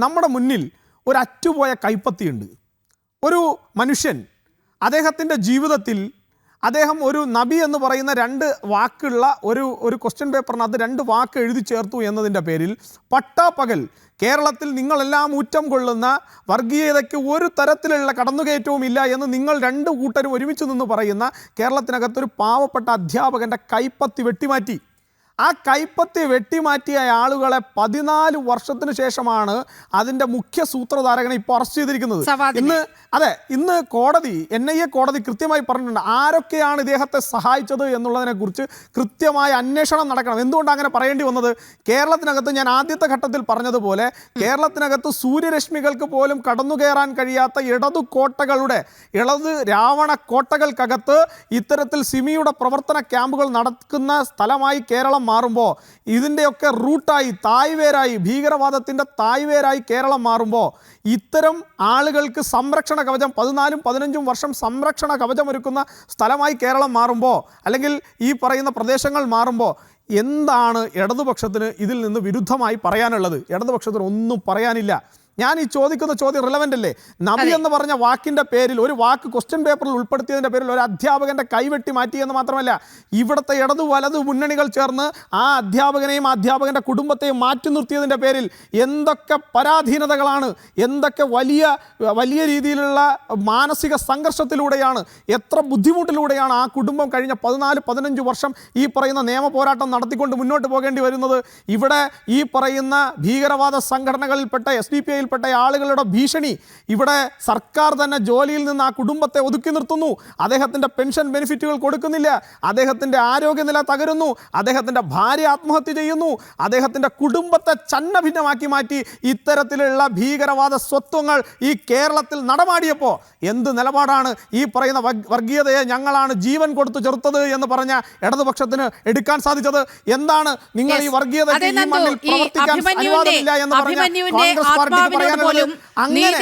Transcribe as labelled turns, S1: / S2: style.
S1: നമ്മുടെ മുന്നിൽ ഒരു അറ്റുപോയ കൈപ്പത്തിയുണ്ട്. ഒരു മനുഷ്യൻ അദ്ദേഹത്തിൻ്റെ ജീവിതത്തിൽ അദ്ദേഹം ഒരു നബി എന്ന് പറയുന്ന 2 വാക്കുള്ള ഒരു ക്വസ്റ്റ്യൻ പേപ്പറിനകത്ത് 2 വാക്ക് എഴുതി ചേർത്തു എന്നതിൻ്റെ പേരിൽ പട്ടാപ്പകൽ കേരളത്തിൽ നിങ്ങളെല്ലാം ഊറ്റം കൊള്ളുന്ന വർഗീയതയ്ക്ക് ഒരു തരത്തിലുള്ള കടന്നുകയറ്റവും ഇല്ല എന്ന് നിങ്ങൾ 2 കൂട്ടരും ഒരുമിച്ച് നിന്ന് പറയുന്ന കേരളത്തിനകത്തൊരു പാവപ്പെട്ട അധ്യാപകൻ്റെ കൈപ്പത്തി വെട്ടിമാറ്റി. ആ കൈപ്പത്തി വെട്ടിമാറ്റിയ ആളുകളെ 14 വർഷത്തിന് ശേഷമാണ് അതിൻ്റെ മുഖ്യ സൂത്രധാരകനെ ഇപ്പോൾ അറസ്റ്റ് ചെയ്തിരിക്കുന്നത്. ഇന്ന് കോടതി NIA കോടതി കൃത്യമായി പറഞ്ഞിട്ടുണ്ട് ആരൊക്കെയാണ് ഇദ്ദേഹത്തെ സഹായിച്ചത് എന്നുള്ളതിനെക്കുറിച്ച് കൃത്യമായ അന്വേഷണം നടക്കണം. എന്തുകൊണ്ടാണ് അങ്ങനെ പറയേണ്ടി വന്നത്? കേരളത്തിനകത്ത് ഞാൻ ആദ്യത്തെ ഘട്ടത്തിൽ പറഞ്ഞതുപോലെ കേരളത്തിനകത്ത് സൂര്യരശ്മികൾക്ക് പോലും കടന്നു കയറാൻ കഴിയാത്ത ഇടത് രാവണ കോട്ടകൾക്കകത്ത് ഇത്തരത്തിൽ സിമിയുടെ പ്രവർത്തന ക്യാമ്പുകൾ നടക്കുന്ന സ്ഥലമായി കേരളം മാറുമ്പോൾ, ഇതിൻ്റെയൊക്കെ റൂട്ടായി തായ്വേരായി ഭീകരവാദത്തിൻ്റെ തായ്വേരായി കേരളം മാറുമ്പോൾ, ഇത്തരം ആളുകൾക്ക് സംരക്ഷണ കവചം 14-15 വർഷം സംരക്ഷണ കവചമൊരുക്കുന്ന സ്ഥലമായി കേരളം മാറുമ്പോൾ, അല്ലെങ്കിൽ ഈ പറയുന്ന പ്രദേശങ്ങൾ മാറുമ്പോൾ എന്താണ് ഇടതുപക്ഷത്തിന് ഇതിൽ നിന്ന് വിരുദ്ധമായി പറയാനുള്ളത്? ഇടതുപക്ഷത്തിന് ഒന്നും പറയാനില്ല. ഞാൻ ഈ ചോദിക്കുന്ന ചോദ്യം റിലവൻ്റ് അല്ലേ? നബി എന്ന് പറഞ്ഞ വാക്കിൻ്റെ പേരിൽ, ഒരു വാക്ക് ക്വസ്റ്റ്യൻ പേപ്പറിൽ ഉൾപ്പെടുത്തിയതിൻ്റെ പേരിൽ ഒരു അധ്യാപകൻ്റെ കൈവെട്ടി മാറ്റിയെന്ന് മാത്രമല്ല, ഇവിടുത്തെ ഇടതു വലതു മുന്നണികൾ ചേർന്ന് ആ അധ്യാപകനെയും അധ്യാപകൻ്റെ കുടുംബത്തെയും മാറ്റി നിർത്തിയതിൻ്റെ പേരിൽ എന്തൊക്കെ പരാധീനതകളാണ്, എന്തൊക്കെ വലിയ രീതിയിലുള്ള മാനസിക സംഘർഷത്തിലൂടെയാണ്, എത്ര ബുദ്ധിമുട്ടിലൂടെയാണ് ആ കുടുംബം കഴിഞ്ഞ 14-15 വർഷം ഈ പറയുന്ന നിയമ പോരാട്ടം നടത്തിക്കൊണ്ട് മുന്നോട്ട് പോകേണ്ടി വരുന്നത്. ഇവിടെ ഈ പറയുന്ന ഭീകരവാദ സംഘടനകളിൽപ്പെട്ട SDPI ആളുകളുടെ ഭീഷണി, ഇവിടെ സർക്കാർ തന്നെ ജോലിയിൽ നിന്ന് ആ കുടുംബത്തെ ഒതുക്കി നിർത്തുന്നു, അദ്ദേഹത്തിൻ്റെ പെൻഷൻ ബെനിഫിറ്റുകൾ കൊടുക്കുന്നില്ല, അദ്ദേഹത്തിൻ്റെ ആരോഗ്യനില തകരുന്നു, അദ്ദേഹത്തിൻ്റെ ഭാര്യ ആത്മഹത്യ ചെയ്യുന്നു, അദ്ദേഹത്തിൻ്റെ കുടുംബത്തെ ഛന്നഭിന്നമാക്കി മാറ്റി ഇത്തരത്തിലുള്ള ഭീകരവാദ സ്വത്വങ്ങൾ ഈ കേരളത്തിൽ നടമാടിയപ്പോൾ എന്ത് നിലപാടാണ് ഈ പറയുന്ന വർഗീയതയെ ഞങ്ങളാണ് ജീവൻ കൊടുത്തു ചെറുത്തത് എന്ന് പറഞ്ഞ ഇടതുപക്ഷത്തിന് എടുക്കാൻ സാധിച്ചത്? എന്താണ് നിങ്ങൾ ഈ വർഗീയതയ്ക്ക് ഈ മണ്ണിൽ പ്രവർത്തിക്കാൻ അനുവാദമില്ല എന്ന് പറഞ്ഞ കോൺഗ്രസ് പാർട്ടിക്ക് പറയാനുള്ളത്? അങ്ങനെ